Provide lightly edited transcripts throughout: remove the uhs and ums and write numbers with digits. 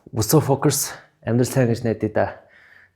Бүсөө фокус амьдрал сайн гэж найдаа да.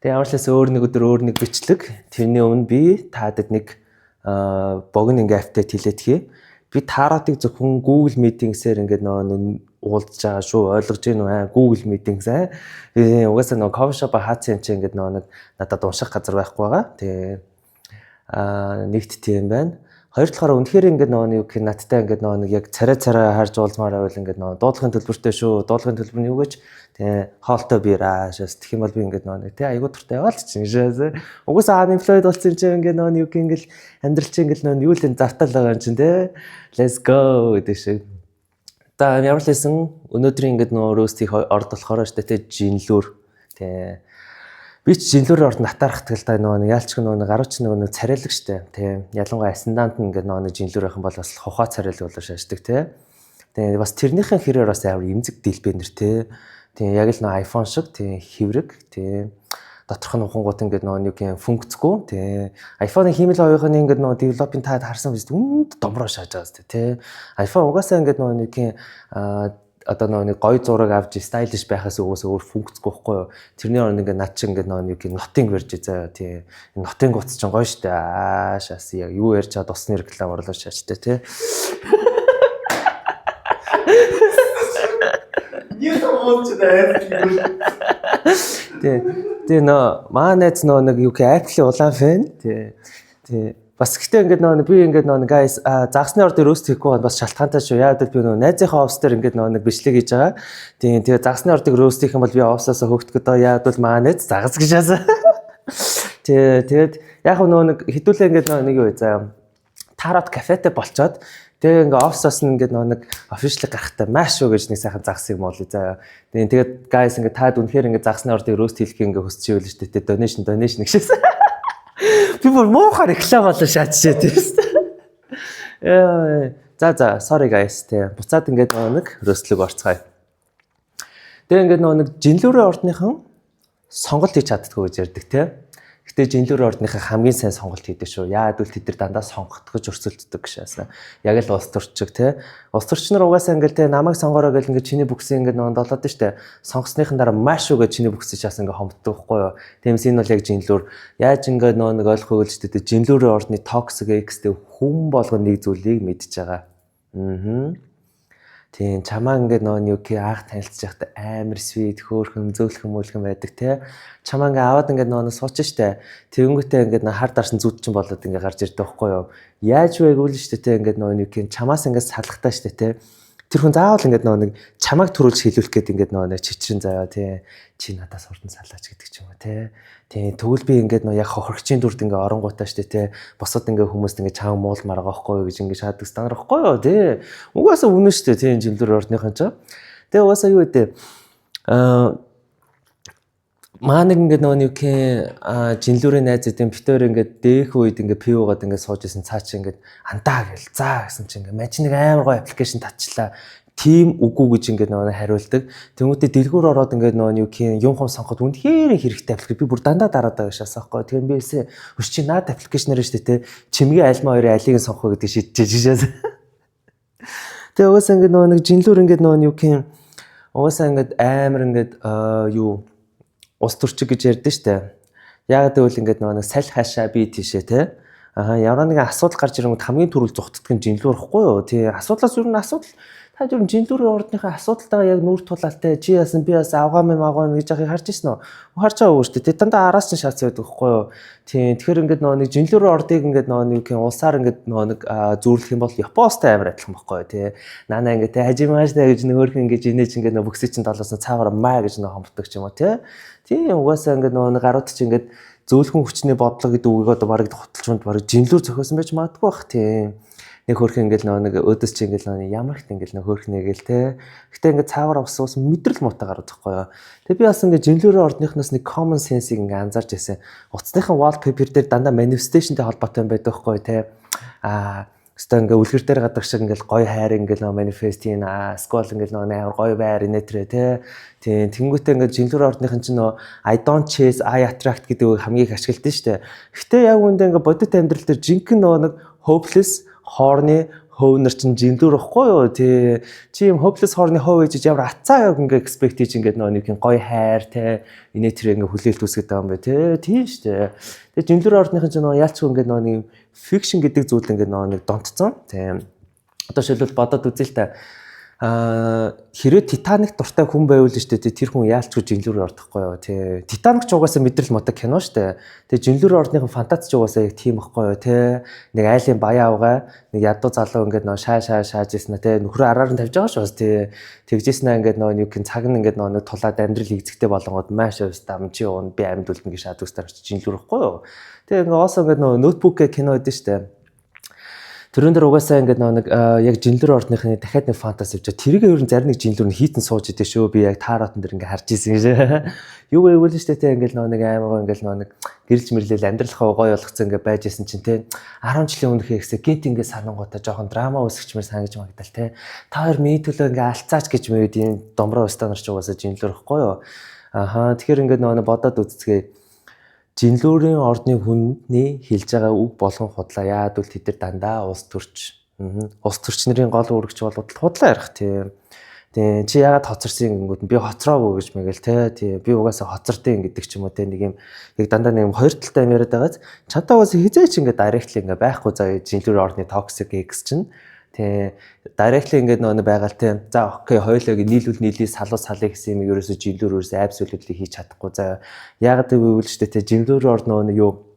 Тэгээ ямарчаас өөр нэг өдөр өөр нэг бичлэг. Тэрний өмнө би таадаг нэг богино ингээ апдейт хийлээдхий. Би тааротыг зөвхөн Google Meeting-сээр ингээд нэг уулзж байгаа шүү. Ойлгож гин үү? Google Meeting-саа. Угаасаа нэг кофе шоп хаацсан чи ингээд нэг надад унших газар байхгүй байгаа. Тэгээ нэгт тийм байна. Хоёр талаараа үнэхээр ингээд юу гэх надтай ингээд нэг яг царай харж уулзмаар байвал ингээд дуудлагын төлбөртэй шүү. Дуудлагын төлбөр нь юу гэж тэгээ хоолтой бираа шээс тэгэх юм бол би ингээд нэг тэгээ айгуу туртай яваал ч юм шээс. Угаасаа unemployed болсон чи ингээд юу гэх ингээд амьдрал чи ингээд юу л энэ завтал байгаа юм чинь тэгээ let's go гэдэг шиг. Та ямар л хэлсэн өнөөдрийн ингээд roast-ийг орд болохоор штэ тэгээ жинлүүр тэгээ би ч жинлүүрээр орд натаарах тэгэл та яалч гарууч нэг царайлаг штэ тий ялангуяа асцендант ингээд нэг жинлүүр байх юм бол бас хухаа царайлаг болоо шааждаг тий. Тэгээ бас тэрнийхэн хэрээр бас амар эмзэг дэлбэнэр тий. Тэгээ яг л iPhone шиг тий хэврэг тий доторх нь ухангууд ингээд юу гэх функцгүй тий. iPhone-ын хиймэл хоёрын ингээд девелопинг таад харсан биз үнд домроо шааж байгаа штэ тий. iPhone угаасаа ингээд юу гэх одоо нэг гоё зураг авч стайлиш байхаас өгөөс өөр функцгүй байхгүй юу. Тэрний оронд ингээд над чи ингээд нэг нотинг барьж заяа тий. Нотинг утас ч гоё штэ. Шаас яг юу ярьж чад усны реклам орлоо шаачтай тий. Юу томооч даа. Тий маа найз нэг юу гэх Apple улаан фэн тий. Бас гэхдээ ингээд би ингээд guys загсны орд roast хийхгүй бас шалтгаантай шүү. Яг л би найзынхаа офс дээр ингээд нэг бичлэг хийж байгаа. Тэгээ загсны ордыг roast хийх юм бол би офсоосоо хөөгдөхөд яг л маа найз загас гэж яасан. Тэгээд яг нэг хідүүлээ ингээд нэг юу заа. Тарот кафетэй болцоод тэгээ ингээд офсоос нь ингээд нэг official гарахтаа маш шүү гэж нэг сайхан загсыг моолъё заа. Тэгээд guys ингээд таад үнэхээр ингээд загсны ордыг roast хийх ингээд хүсчихвэл шүү дээ. Donation гэшээс. Би бүр муухай реклам болоо шаачжээ тийм. За sorry guys тий. Буцаад ингээд нэг рөөслөг орцгаая. Тэгээ ингээд нэг жинлүүрийн ордныхан сонголт хийж чаддгүй гэж ярьдаг тий. Гэтэ жинлүүрийн ордныхан хамгийн сайн сонголт хийдэг шүү. Яад үл тэд нар дандаа сонгогдож өрсөлддөг гэшээс. Яг л улс төрчиг тий. Улс төрчнөр угаасаа ингээд тий намайг сонгороо гэл ингээд чиний бүксээ ингээд долоод штэ. Сонгосныхын дараа маш шүү гэж чиний бүксээ чаас ингээд хомддог байхгүй юу. Тиймээс энэ бол яг жинлүүр. Яаж ингээд нэг ойлгохгүй л штэ тий жинлүүрийн ордны токсик экстэй хүн болгоно нэг зүйлийг мэдж байгаа. Тийм чамаа ингээд юу гэх анх танилцж байхдаа амар sweet хөөрхөн зөөлхөн байдаг те. Чамаа ингээд аваад ингээд сууч штэ. Тэгэнгүүтээ ингээд хар дарсан зүудчин болоод ингээд гарч ирдэг байхгүй юу. Яаж вэ гэвэл штэ те ингээд юу гэх чамаас ингээд салхтаа штэ те. Тэр хүн заавал ингээд нэг чамааг төрүүлж хэлүүлэх гээд ингээд нэг чичрэн заяа тий чи надаас урдан салаач гэдэг ч юм уу тий тэгвэл би ингээд яг хохирогчийн дүрд ингээд оронгуудаа штэ тий босоод ингээд хүмүүст ингээд чам муулмаар байгаа байхгүй юу гэж ингээд шаадаг стандар байхгүй юу тий угаасаа үнэн штэ тий жилдэр ордныхан ч тэгээ угаасаа юу гэдэг маань ингээд юу гэх жинлүүрийн найзуудын битээр ингээд дээх үед ингээд пивгээд ингээд сууж исэн цаа чи ингээд андаа гэл заа гэсэн чи ингээд мань нэг амар гоё аппликейшн татчлаа. Тим үгүй гэж ингээд хариулдаг. Тэмүүтээ дэлгүүр ороод ингээд юу гэх юм сонгоход үнэхээр хэрэгтэй аппликейшн би бүр дандаа дараад байгаа шээс аахгүй. Тэгэхээр би эсэ өш чи наад аппликейшнээр штэ те чимгийн альма хоёрын алийг сонгох гэдэг шийдчихэж шээс. Тэгээ угаасаа ингээд нэг жинлүүр ингээд юу гэх юм угаасаа ингээд амар ингээд юу ус төрчиг гэж ярьдэн штэ. Яг гэвэл ингээд нэг саль хаашаа би тийшээ те. Ямар нэгэн асуудал гарч ирэнгүүт хамгийн түрүүл зүхтдг нь жинлүүр ихгүй юу? Тий асуудлаас юу н асуудал та зөв жинлүүрийн ордныхаа асуудалтайгаа яг нүүр тулаалтай чи яасан би бас авгаа гэж яхийг харж ирсэн үү? Харж байгаа үү штэ. Тэ дандаа араас нь шаац байдаг ихгүй юу? Тий тэгэхээр ингээд нэг жинлүүрийн ордыг ингээд нэг улсаар ингээд нэг зүүрлэх юм бол Японостай амар адилхан байхгүй юу? Тий наана ингээд хажимааштай гэж нөөрх ингээд инээж ингээд бүксий чин талаас нь цаагаар маа гэж хомддог ч юм уу тий. Тийм угаасаа ингээд нэг гарууд чи ингээд зөөлхөн хүчний бодлого гэдэг үгийг одоо бараг хотолчмонд бараг жинлүүр зохиосон байж магадгүй бах тийм. Нэг хөрх ингээд нэг өөдөөс чи ингээд ямар ихт ингээд хөрх нэгэл те. Гэтэ ингээд цаагаар ус мэдрэл муутай гараад байхгүй юу. Тэгээ би бас ингээд жинлүүрийн ордныхноос нэг common sense-ийг ингээд анзаарч байсан. Утасныхан wallpaper дээр дандаа manifestation-тэй холбоотой байдаг байхгүй юу те. Өстой ингээ үлгэр дээр гадаг шиг ингээл гоё хайр ингээл манифест ийн скол ингээл амар гоё байр инээтрээ тий тэнгүүтээ ингээ жинлүүр ордныхан чинь I don't chase I attract гэдэг үг хамгийн их ашигладаг штэ. Гэтэ яг үүндээ ингээ бодит амьдрал дээр жинхэнэ нэг hopeless, horny, хөвнөр чинь жинлүүр ихгүй юу. Тий чи юм hopeless хорны хов ээж ямар атцаа яг ингээ expect хийж ингээ нэг юм гоё хайр те инээ тэр ингээ хүлээлт үүсгэж байгаа юм бай те. Тийм шүү дээ. Тэгээ жинлүүр ордныхын чинь яалчгүй ингээ нэг fiction гэдэг зүйл ингээ нэг донтцсон. Тийм. Одоо шилбэл бодоод үзээ л та. Хэрэг Титаник дуртай хүн байвал шүү дээ тэр хүн яалчгүй жинлүүр ордохгүй юу тий. Титаник ч угаасаа мэдрэл модог кино шүү дээ. Тэгээ жинлүүр ордныхын фантази ч угаасаа яг тийм ихгүй юу тий. Нэг айлын баяа авгаа нэг ядуу залуу ингээд шааж ийснэ тий. Нөхрөө араар нь тавьж байгаа шүү бас тий. Тэгжээснэ ингээд юу гин цаг нь ингээд нэг тулаад амьдрал хийгзэгтэй болгоод маш өвс дам чи уун би амьд үлдэн гэж шаад үстэр жинлүүр ихгүй юу. Тэгээ ингээд оос ингээд ноутбук гэх кино өгдөн шүү дээ. Тэрэн дээр угаасаа ингээд нэг яг жинлэр ордныхны дахиад нэг фантази явж байгаа. Тэрийг ер нь зарим нэг жинлэр нь хийтэн сууж идэв шүү. Би яг тааратан дээр ингээд харж ирсэн гэж. Юу гэвэл шүү дээ ингээд нэг аймаг ингээд нэг гэрэлж мэрлэл амьдралхаа гоё болгоцсон ингээд байж исэн чинь те 10 жилийн өмнөх ихсэ гинт ингээд санангуудаа жоохон драма үсгчмээр сангаж магадал те. Та хоёр миний төлөө ингээд алцаач гэж мэд ийм домроо устанаар ч угаасаа жинлэр ихгүй юу. Ахаа тэгэхээр ингээд нэг бодоод үзцгээ. Жинлүүрийн ордны хүний хэлж байгаа үг болгон худлаа. Яад бол тэд нар дандаа улс төрч. Улс төрчнэрийн гол үүрэгч болоод худлаа ярих тийм. Тэгээ чи яагаад хоцорсон гингүүд би хоцроогүй гэж мэгэл те. Би угаасаа хоцортын гэдэг ч юм уу те нэг юм яг дандаа нэг хоёр талтай юм яриад байгааз чадаа угаасаа хизээч ингээд директли ингээд байхгүй заа жинлүүрийн ордны toxic X чинь. Тэ директли ингээд нөгөө байгаал те. За окей хоёулаа нийлүүл нийлээ салуу салъя гэсэн юм ерөөсө жинлүүр ерөөсө айбс үлэлийг хийж чадахгүй. За яагаад гэвэл шүү дээ те жинлүүр орно юу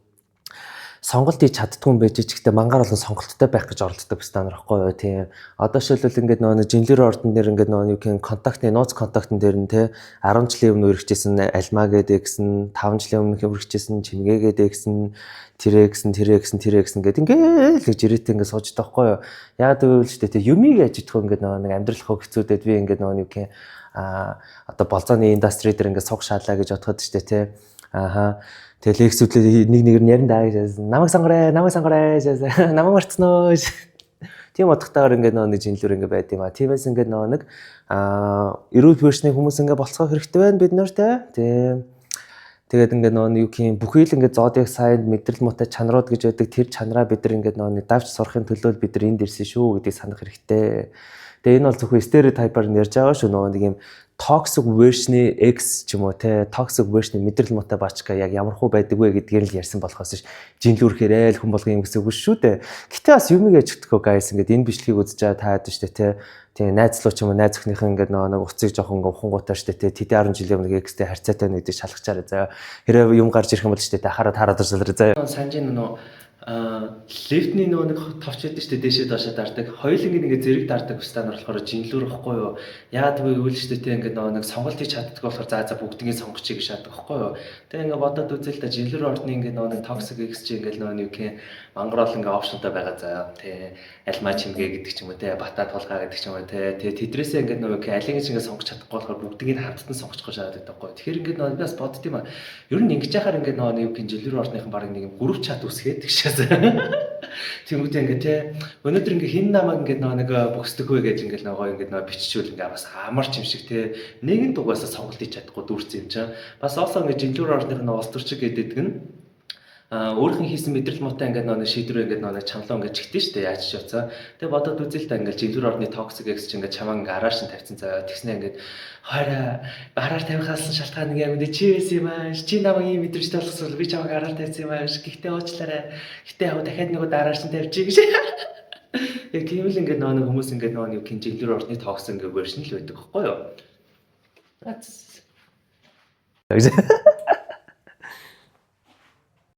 сонголт хийж чаддгүй юм байж ч гэхдээ мангаар болон сонголттой байх гэж оролддог стандар байхгүй юу тийм. Одоо шилбэл ингээд нөгөө жинлэр ордон дээр ингээд нөгөө юу гэх контактны нууц контактн дээр нь те 10 жилийн өмнө өргөжчихсэн альмаа гэдэг гэсэн 5 жилийн өмнө өргөжчихсэн чимгээ гэдэг гэсэн тэрэ гэсэн гэдэг ингээд л гэж ирээтэй ингээд сууж таахгүй юу. Яг гэвэл шүү дээ те юмиг яаж идэх ингээд нөгөө нэг амьдралхаа хэцүүдэд би ингээд нөгөө юу гэх одоо болзооны индастри дээр ингээд суг шаалаа гэж бодоход шүү дээ те. Ааха тэгээ лексүүдээ нэг нэгээр нь ярин даа гэж намайг сонгорой намайг марцноо тийм утгатаар ингээд нэг жинлүүр ингээд байд юм а. Тиймээс ингээд нэг эрүүл версний хүмүүс ингээд болцгоо хэрэгтэй байна бид нар те. Тэгээд ингээд юу гэх бүхий л ингээд зоодыг сайн мэдрэл муутай чанарууд гэж байдаг тэр чанараа бид нар ингээд нэг давж сурахын төлөө бид нар энд ирсэн шүү гэдгийг санах хэрэгтэй. Тэгээ энэ бол зөвхөн стереотипаар нь ярьж байгаа шүү нэг юм toxic version-ы X ч юм уу те toxic version-ы мэдрэл муутай бачка яг ямар хуу байдаг вэ гэдгээр л ярьсан болохоос ш жинлүүрхээр л хүн болгон юм гэсэн үг шүү дээ. Гэтэ бас юмыг ячдаггүй guys ингээд энэ бичлэгийг үзэж байгаа таад штэ те. Тэгээ найзлуу ч юм уу найз өхнийхэн ингээд нэг уцыг жоохон ухангуутай штэ те тэдний 10 жилийн өмнө X-тэй харьцаатай нэг гэж шалгачаарай заа. Хэрэг юм гарч ирэх юм бол штэ те хараад орсолроо заа. Санжин лифтний нэг товч байдаг шүү дээ дээшээ доошоо дардаг. Хоёулангийн ингээд зэрэг дардаг станаар болохоор жинлүүр ихгүй юу. Яагаад гэвэл шүү дээ ингээд нэг сонголт хийж чаддаг болохоор за бүгднийг сонгочих гэж шатдаг ихгүй юу. Тэгээ ингээд бодоод үзэл та жинлүүр ордны ингээд нэг toxic X чи ингээд нэг юм мангороол ингээд опшнтай байгаа заа. Тэ альмаа чимгээ гэдэг ч юм уу те бата тулгаа гэдэг ч юм уу те. Тэгээ тэдрээсээ ингээд нэг алиг ингээд сонгож чадахгүй болохоор бүгднийг хамтдан сонгочихгүй шатдаг байхгүй. Тэгэхээр ингээд би бас бодд юм а. Ер нь ингэж яхаар ингээд нэг юм жинлүүр ордныхан баг нэг юм гүрв чат үсгээд гэж. Тэмүүтэй ингээ те өнөөдөр ингээ хин намайг ингээ нэг бөхсдөг вэ гэж ингээ нөгөө ингээ биччихвэл ингээ бас амарч юм шиг те нэгэн дугаасаа сонголт хийж чадахгүй дүүрсэн юм чинь бас оосоо ингээ жинлүүр орных нь улс төрчиг гэдэг нь өөрийнх нь хийсэн мэдрэл муутай ингээ нэг шийдвэр ингээ нэг чамлаа ингээ чигтэн штэ яаж ч явцаа тэгээ бодоод үзэл та ингээ жинлүүр орны toxic X чи ингээ чамаа ингээ араар шин тавьсан заяа тэгснэ ингээ хараа араар тавихаас шалтгаан нэг юм дэ чи байсан юм аа чи намайг ийм мэдрэмжтэй болгосон би чамайг араар тавьсан юм аа гэхдээ уучлаарай гэхдээ яг дахиад нэг удаа араар шин тавьчих гэж яг тийм л ингээ нэг хүмүүс ингээ нэг юм жинлүүр орны toxic ингээ version л байдаг байхгүй юу